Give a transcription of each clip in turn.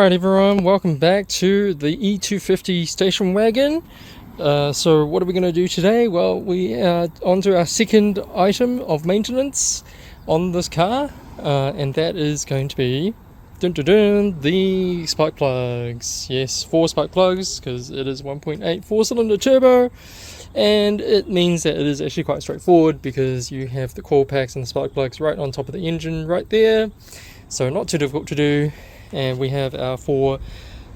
Alright everyone, welcome back to the E250 station wagon. So what are we going to do today? Well, we are on to our second item of maintenance on this car, and that is going to be the spark plugs. Yes, 4 spark plugs, because it is 1.8 4-cylinder turbo, and it means that it is actually quite straightforward because you have the coil packs and the spark plugs right on top of the engine right there, so not too difficult to do. And we have our 4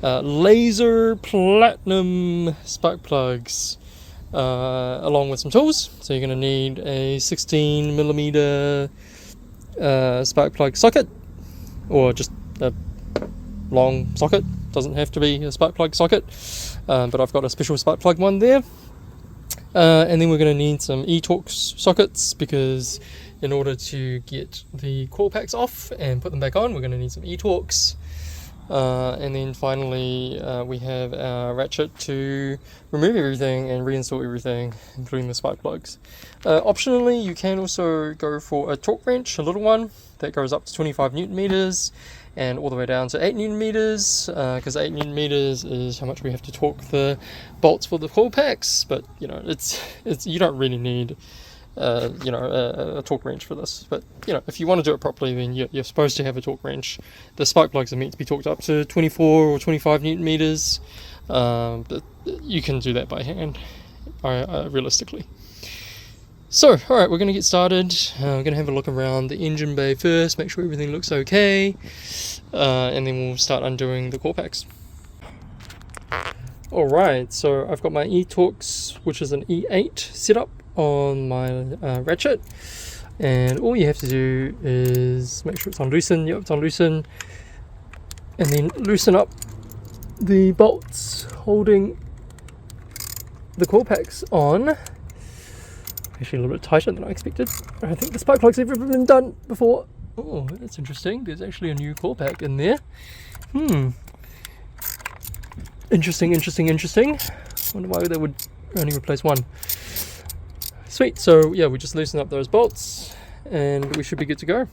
laser platinum spark plugs along with some tools. So you're going to need a 16mm spark plug socket, or just a long socket. Doesn't have to be a spark plug socket, but I've got a special spark plug one there. And then we're going to need some E-Torx sockets, because in order to get the coil packs off and put them back on, we're going to need some E-Torx. And then finally we have our ratchet to remove everything and reinstall everything, including the spark plugs. Optionally, you can also go for a torque wrench, a little one that goes up to 25 Newton meters and all the way down to 8 Newton meters, because 8 Newton meters is how much we have to torque the bolts for the coil packs. But you know, it's you don't really need a torque wrench for this, but if you want to do it properly, then you're supposed to have a torque wrench. The spark plugs are meant to be torqued up to 24 or 25 Newton meters, but you can do that by hand, realistically. So, alright, we're going to get started. We're going to have a look around the engine bay first, make sure everything looks okay, and then we'll start undoing the coil packs. Alright, so I've got my E-Torx, which is an E8 setup on my ratchet, and all you have to do is make sure it's on loosen. Yep, it's on loosen, and then loosen up the bolts holding the coil packs on. Actually a little bit tighter than I expected. I don't think the spark plugs have ever been done before. Oh, that's interesting. There's actually a new coil pack in there. Interesting. Wonder why they would only replace one. Sweet, so yeah, we just loosen up those bolts and we should be good to go.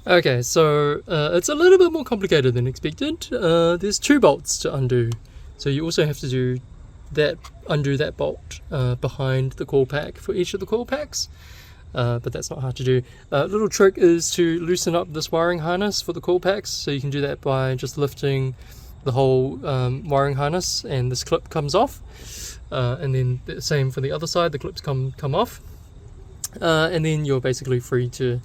Okay, so it's a little bit more complicated than expected. There's 2 bolts to undo, so you also have to do undo that bolt behind the coil pack for each of the coil packs, but that's not hard to do. Little trick is to loosen up this wiring harness for the coil packs, so you can do that by just lifting the whole wiring harness and this clip comes off. And then the same for the other side, the clips come off, and then you're basically free to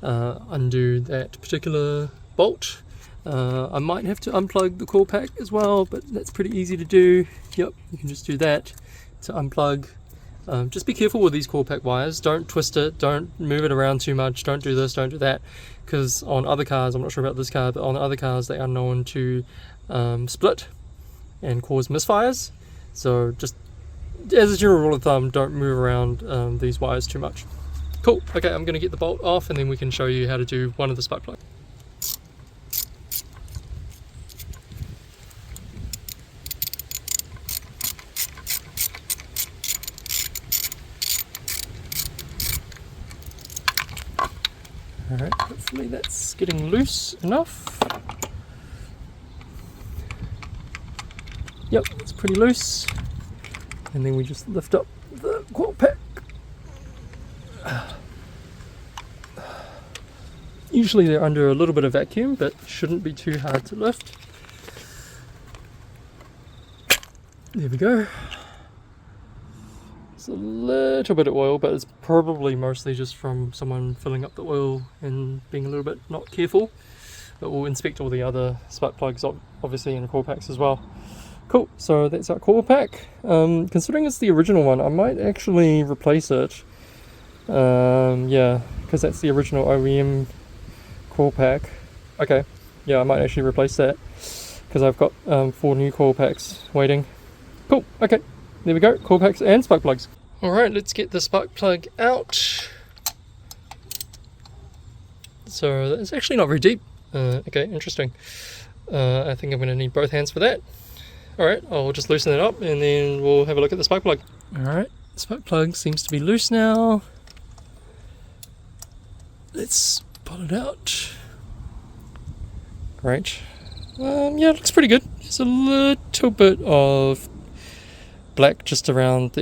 undo that particular bolt. I might have to unplug the coil pack as well, but that's pretty easy to do. Yep, you can just do that to unplug. Just be careful with these coil pack wires, don't twist it, don't move it around too much, don't do this, don't do that, because on other cars, I'm not sure about this car, but on other cars they are known to split and cause misfires. So just as a general rule of thumb, don't move around these wires too much. Cool, okay, I'm going to get the bolt off and then we can show you how to do one of the spark plugs. Alright, hopefully that's getting loose enough. Yep, it's pretty loose. And then we just lift up the coil pack. Usually they're under a little bit of vacuum, but shouldn't be too hard to lift. There we go. It's a little bit of oil, but it's probably mostly just from someone filling up the oil and being a little bit not careful. But we'll inspect all the other spark plugs, obviously, and coil packs as well. Cool, so that's our coil pack. Considering it's the original one, I might actually replace it. Yeah, because that's the original OEM coil pack. Okay, yeah, I might actually replace that, because I've got 4 new coil packs waiting. Cool, okay, there we go, coil packs and spark plugs. Alright, let's get the spark plug out. So it's actually not very deep. Okay, interesting. I think I'm going to need both hands for that. Alright, I'll just loosen it up and then we'll have a look at the spark plug. Alright, the spark plug seems to be loose now. Let's pull it out. Great. Yeah, it looks pretty good. There's a little bit of black just around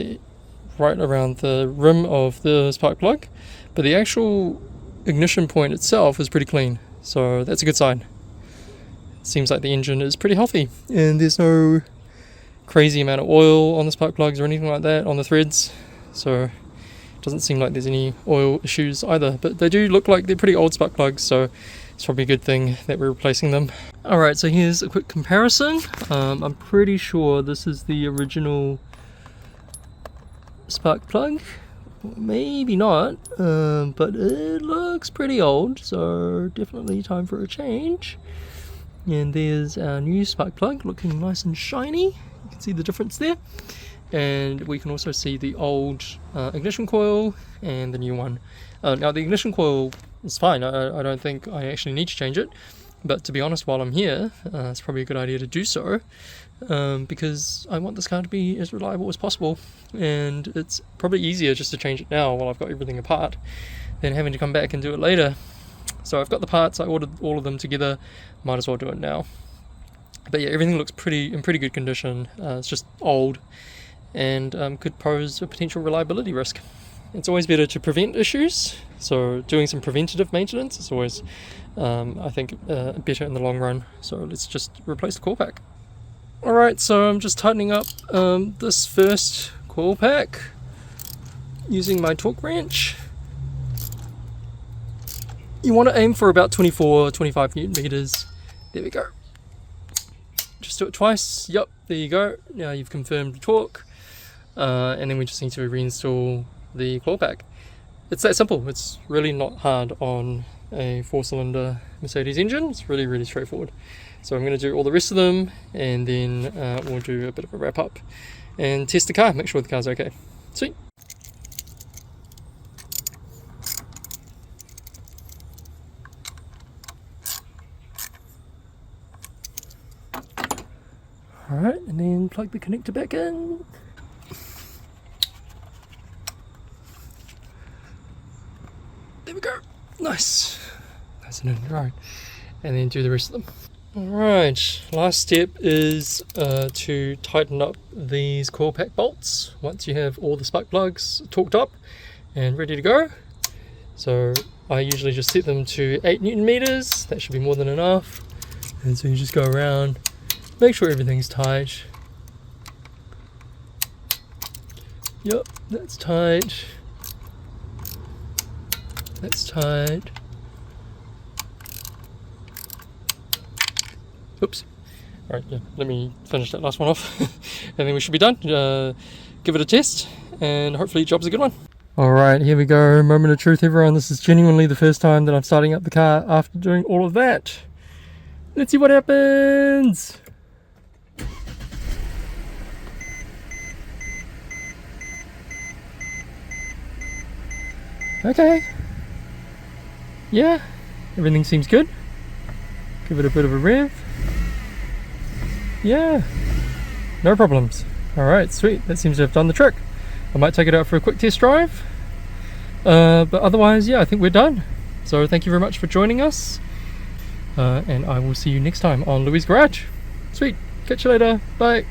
right around the rim of the spark plug, but the actual ignition point itself is pretty clean, so that's a good sign. It seems like the engine is pretty healthy, and there's no crazy amount of oil on the spark plugs or anything like that on the threads, so it doesn't seem like there's any oil issues either, but they do look like they're pretty old spark plugs, so it's probably a good thing that we're replacing them. Alright, so here's a quick comparison. I'm pretty sure this is the original spark plug, maybe not, but it looks pretty old, so definitely time for a change. And there's our new spark plug looking nice and shiny. You can see the difference there, and we can also see the old ignition coil and the new one. Now the ignition coil is fine. I don't think I actually need to change it, but to be honest, while I'm here, it's probably a good idea to do so, because I want this car to be as reliable as possible, and it's probably easier just to change it now while I've got everything apart than having to come back and do it later. So I've got the parts, I ordered all of them together, might as well do it now. But yeah, everything looks in pretty good condition. It's just old and could pose a potential reliability risk. It's always better to prevent issues, so doing some preventative maintenance is always, I think, better in the long run. So let's just replace the coil pack. Alright, so I'm just tightening up this first coil pack using my torque wrench. You want to aim for about 24-25 Newton meters. There we go. Just do it twice. Yep, there you go. Now you've confirmed the torque. And then we just need to reinstall the coil pack. It's that simple. It's really not hard on a 4-cylinder Mercedes engine. It's really, really straightforward. So I'm going to do all the rest of them, and then we'll do a bit of a wrap up and test the car, make sure the car's okay. Sweet. Alright, and then plug the connector back in. There we go. Nice. Nice and in. Alright. And then do the rest of them. Alright, last step is to tighten up these coil pack bolts once you have all the spark plugs torqued up and ready to go. So I usually just set them to 8 Newton meters. That should be more than enough. And so you just go around, make sure everything's tight. Yep, that's tight. That's tight. Oops. Alright, yeah, let me finish that last one off and then we should be done. Give it a test and hopefully the job's a good one. Alright, here we go. Moment of truth, everyone. This is genuinely the first time that I'm starting up the car after doing all of that. Let's see what happens. Okay. Yeah, everything seems good. Give it a bit of a rev. Yeah, no problems. Alright, sweet. That seems to have done the trick. I might take it out for a quick test drive. But otherwise, yeah, I think we're done. So thank you very much for joining us. And I will see you next time on Louis' Garage. Sweet. Catch you later. Bye.